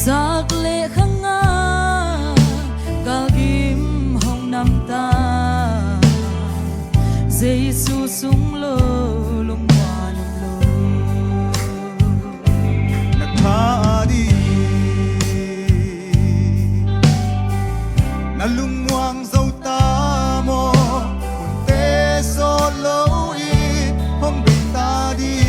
giặc lệ khăng nga gal kim hồng nam ta Zeisu Sung lo lung Muan lo nakhadi nalung muang dâu ta mo te so lâu y hong bị ta đi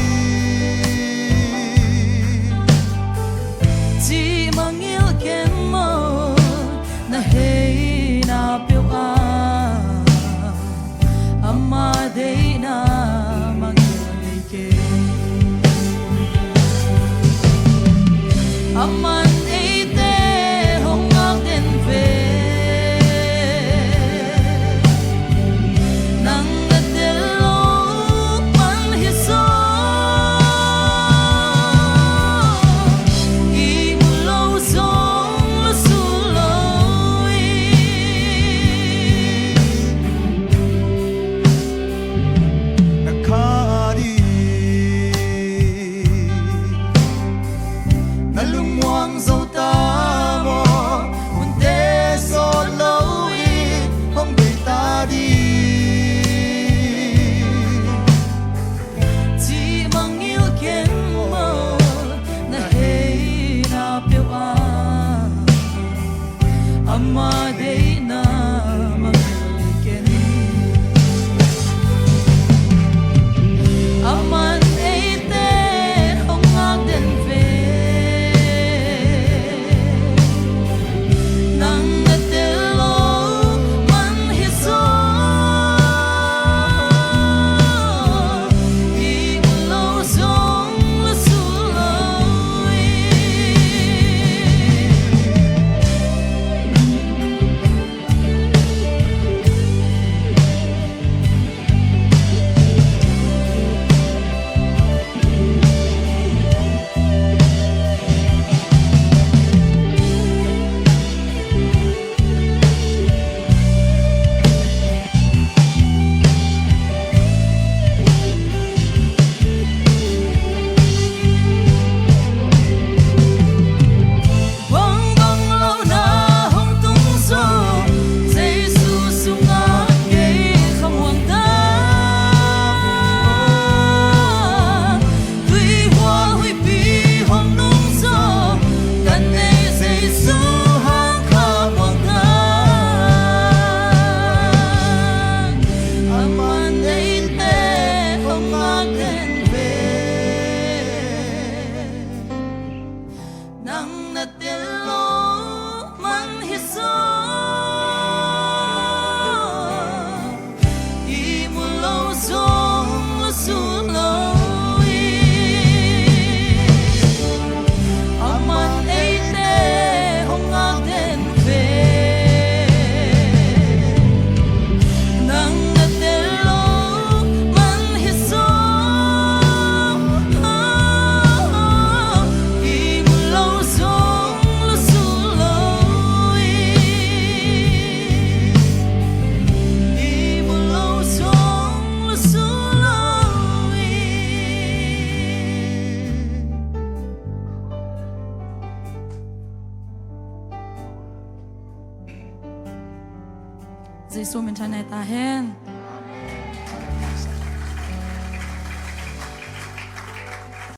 chỉ mang yêu kem mơ na hey na piu a amma dei na mang yêu ke amman ei te hong ngak den ve amma dei na magken amman ei te hong ngak den ve nang na te lo man hi so i lo song lo su lo nang natilo man hiso imulo song sulo aman eite hongak den ve nang natilo man hiso Zeisu min thanai ta hen